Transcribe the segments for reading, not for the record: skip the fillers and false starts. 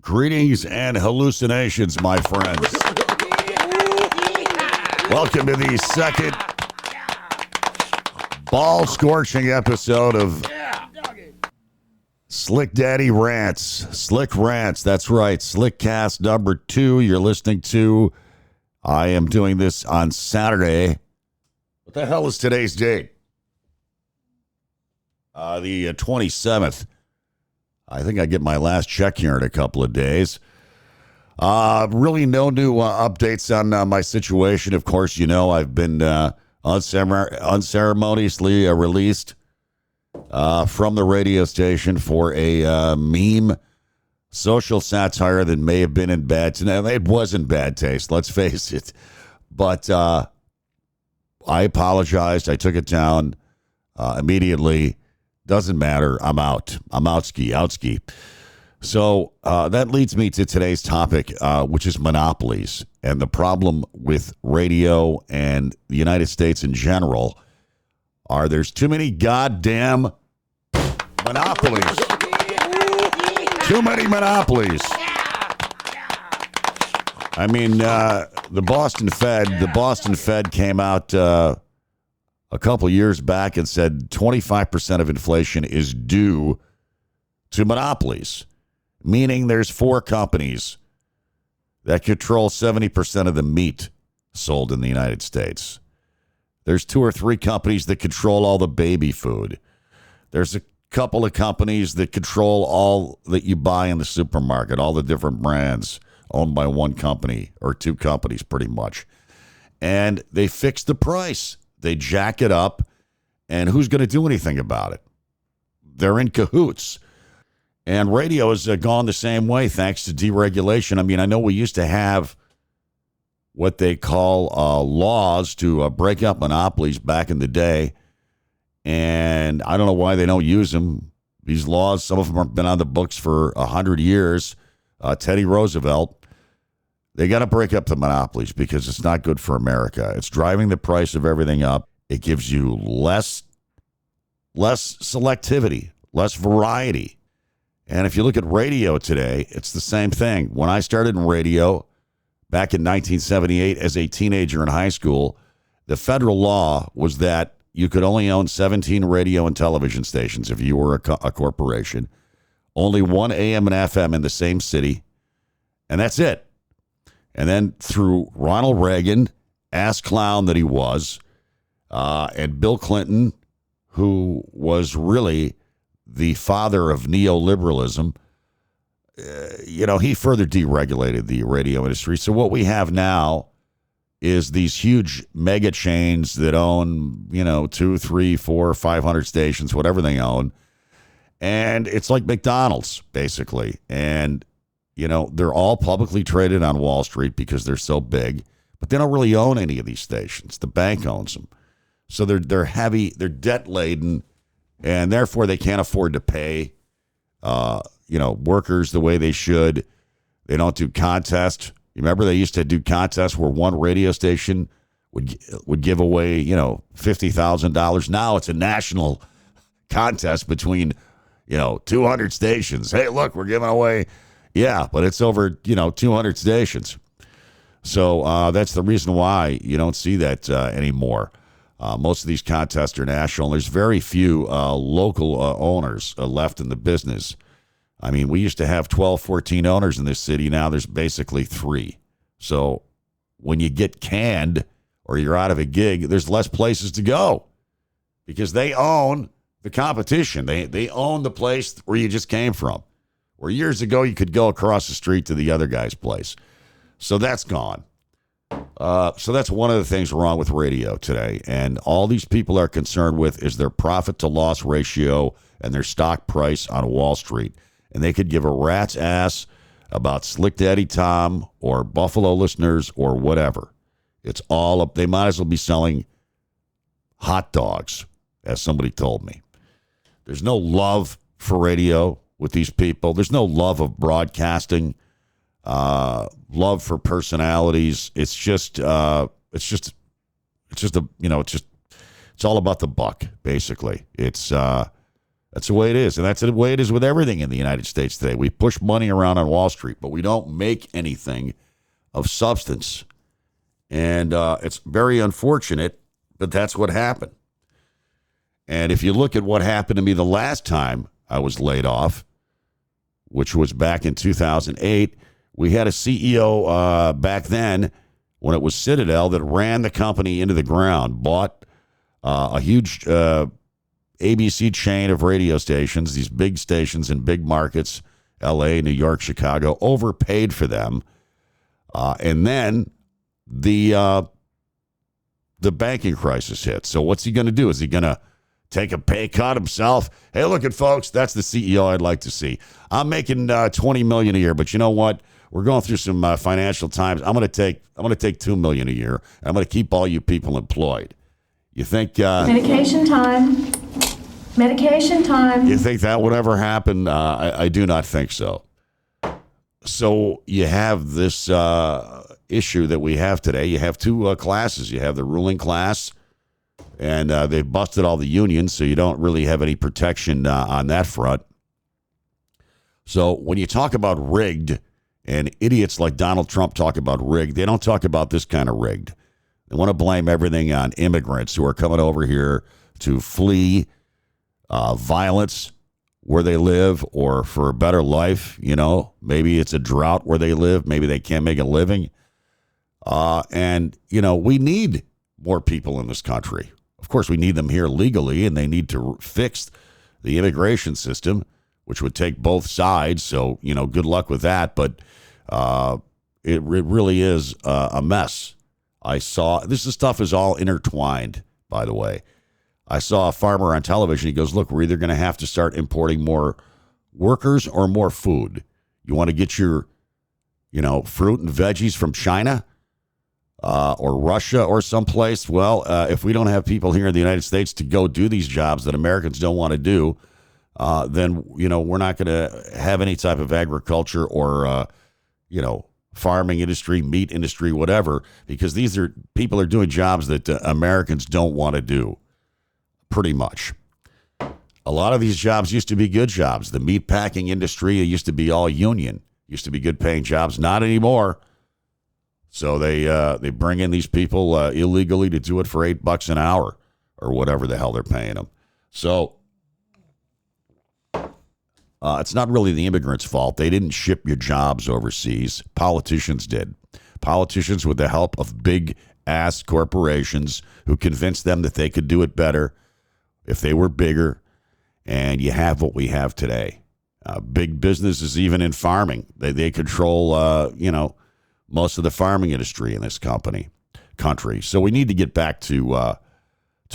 Greetings and hallucinations, my friends. Welcome to the second ball-scorching episode of Slick Daddy Rants. Slick Rants, that's right. Slickcast number 2 you're listening to. I am doing this on Saturday. What the hell is today's date? The 27th. I think I get my last check here in a couple of days. Really no new updates on my situation. Of course, you know, I've been unceremoniously released from the radio station for a meme social satire that may have been in bad taste. It was in bad taste, let's face it. But I apologized. I took it down immediately. Doesn't matter. I'm out. I'm outski. So that leads me to today's topic, which is monopolies and the problem with radio and the United States in general. There's too many goddamn monopolies. Too many monopolies. I mean, the Boston Fed came out a couple years back and said 25% of inflation is due to monopolies, meaning there's 4 companies that control 70% of the meat sold in the United States. There's 2 or 3 companies that control all the baby food. There's a couple of companies that control all that you buy in the supermarket, all the different brands owned by one company or 2 companies pretty much. And they fix the price. They jack it up, and who's going to do anything about it? They're in cahoots. And radio has gone the same way thanks to deregulation. I mean, I know we used to have what they call laws to break up monopolies back in the day, and I don't know why they don't use them. These laws, some of them have been on the books for 100 years. Teddy Roosevelt. They got to break up the monopolies because it's not good for America. It's driving the price of everything up. It gives you less selectivity, less variety. And if you look at radio today, it's the same thing. When I started in radio back in 1978 as a teenager in high school, the federal law was that you could only own 17 radio and television stations if you were a corporation. Only 1 AM and FM in the same city. And that's it. And then through Ronald Reagan, ass clown that he was, and Bill Clinton, who was really the father of neoliberalism, he further deregulated the radio industry. So what we have now is these huge mega chains that own, 2, 3, 4, 500 stations, whatever they own. And it's like McDonald's, basically. And they're all publicly traded on Wall Street because they're so big, but they don't really own any of these stations. The bank owns them. So they're heavy, they're debt laden, and therefore they can't afford to pay, workers the way they should. They don't do contests. You remember they used to do contests where one radio station would give away, $50,000. Now it's a national contest between, 200 stations. Hey, look, we're giving away. Yeah, but it's over, 200 stations. So that's the reason why you don't see that anymore. Most of these contests are national. There's very few local owners left in the business. I mean, we used to have 12, 14 owners in this city. Now there's basically 3. So when you get canned or you're out of a gig, there's less places to go because they own the competition. They own the place where you just came from. Where years ago you could go across the street to the other guy's place. So that's gone. So that's one of the things wrong with radio today. And all these people are concerned with is their profit to loss ratio and their stock price on Wall Street. And they could give a rat's ass about Slick Daddy Tom or Buffalo listeners or whatever. It's all up. They might as well be selling hot dogs, as somebody told me. There's no love for radio with these people. There's no love of broadcasting, love for personalities. It's all about the buck, basically. It's That's the way it is. And that's the way it is with everything in the United States today. We push money around on Wall Street, but we don't make anything of substance. And it's very unfortunate, but that's what happened. And if you look at what happened to me the last time I was laid off, which was back in 2008, we had a CEO back then when it was Citadel that ran the company into the ground, bought a huge ABC chain of radio stations, these big stations in big markets, L.A., New York, Chicago, overpaid for them. And then the banking crisis hit. So what's he going to do? Is he going to take a pay cut himself? Hey, look at folks, that's the CEO I'd like to see. I'm making $20 million a year, but you know what? We're going through some financial times. I'm going to take $2 million a year. I'm going to keep all you people employed. You think medication time? Medication time. You think that would ever happen? I do not think so. So you have this issue that we have today. You have two classes. You have the ruling class, and they've busted all the unions, so you don't really have any protection on that front. So when you talk about rigged, and idiots like Donald Trump talk about rigged, they don't talk about this kind of rigged. They want to blame everything on immigrants who are coming over here to flee violence where they live or for a better life. You know, maybe it's a drought where they live. Maybe they can't make a living. And, you know, we need more people in this country. Of course, we need them here legally, and they need to fix the immigration system, which would take both sides. So, you know, good luck with that. But it really is a mess. This stuff is all intertwined, by the way. I saw a farmer on television. He goes, look, we're either going to have to start importing more workers or more food. You want to get your, you know, fruit and veggies from China or Russia or someplace? Well, if we don't have people here in the United States to go do these jobs that Americans don't want to do, then, you know, we're not going to have any type of agriculture or, you know, farming industry, meat industry, whatever, because these are people are doing jobs that Americans don't want to do, pretty much. A lot of these jobs used to be good jobs. The meat packing industry, it used to be all union, used to be good paying jobs, not anymore. So they bring in these people illegally to do it for $8 an hour or whatever the hell they're paying them. So it's not really the immigrants' fault. They didn't ship your jobs overseas. Politicians did. Politicians, with the help of big-ass corporations who convinced them that they could do it better if they were bigger. And you have what we have today. Big businesses, even in farming, they control, you know, most of the farming industry in this country. So we need to get back to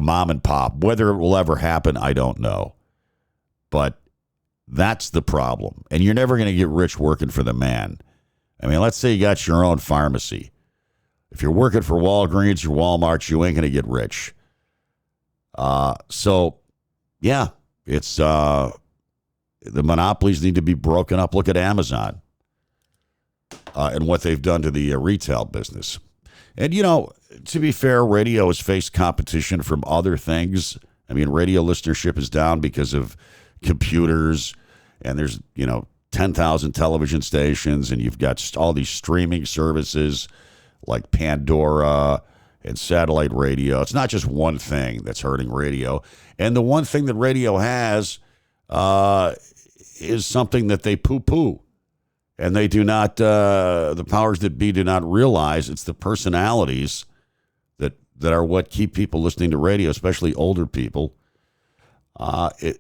mom and pop. Whether it will ever happen, I don't know. But that's the problem. And you're never going to get rich working for the man. I mean, let's say you got your own pharmacy. If you're working for Walgreens or Walmart, you ain't going to get rich. So, yeah, it's the monopolies need to be broken up. Look at Amazon and what they've done to the retail business. And, you know, to be fair, radio has faced competition from other things. I mean, radio listenership is down because of computers, and there's, you know, 10,000 television stations, and you've got all these streaming services like Pandora and satellite radio. It's not just one thing that's hurting radio. And the one thing that radio has is something that they poo-poo. And they do not, the powers that be do not realize it's the personalities that are what keep people listening to radio, especially older people.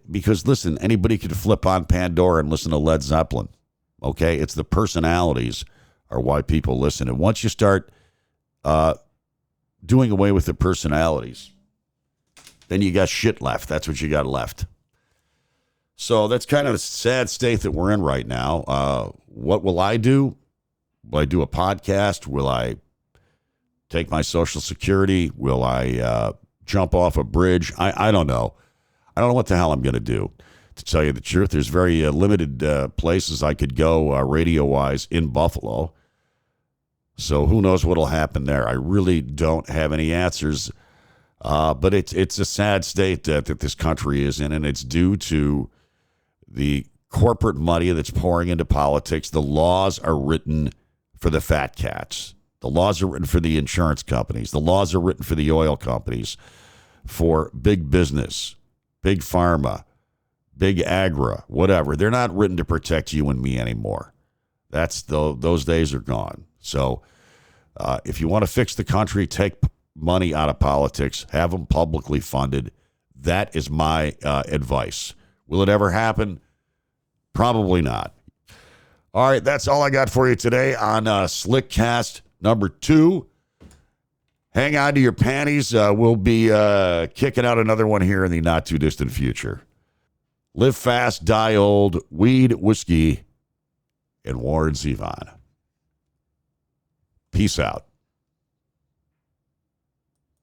Because, listen, anybody could flip on Pandora and listen to Led Zeppelin. Okay? It's the personalities are why people listen. And once you start doing away with the personalities, then you got shit left. That's what you got left. So that's kind of a sad state that we're in right now. What will I do? Will I do a podcast? Will I take my Social Security? Will I jump off a bridge? I don't know. I don't know what the hell I'm going to do. To tell you the truth, there's very limited places I could go radio-wise in Buffalo. So who knows what will happen there. I really don't have any answers. But it's a sad state that this country is in, and it's due to the corporate money that's pouring into politics. The laws are written for the fat cats. The laws are written for the insurance companies. The laws are written for the oil companies, for big business, big pharma, big agri, whatever. They're not written to protect you and me anymore. Those days are gone. So if you want to fix the country, take money out of politics, have them publicly funded. That is my advice. Will it ever happen? Probably not. All right, that's all I got for you today on Slickcast number 2. Hang on to your panties. We'll be kicking out another one here in the not-too-distant future. Live fast, die old, weed, whiskey, and Warren Zevon. Peace out.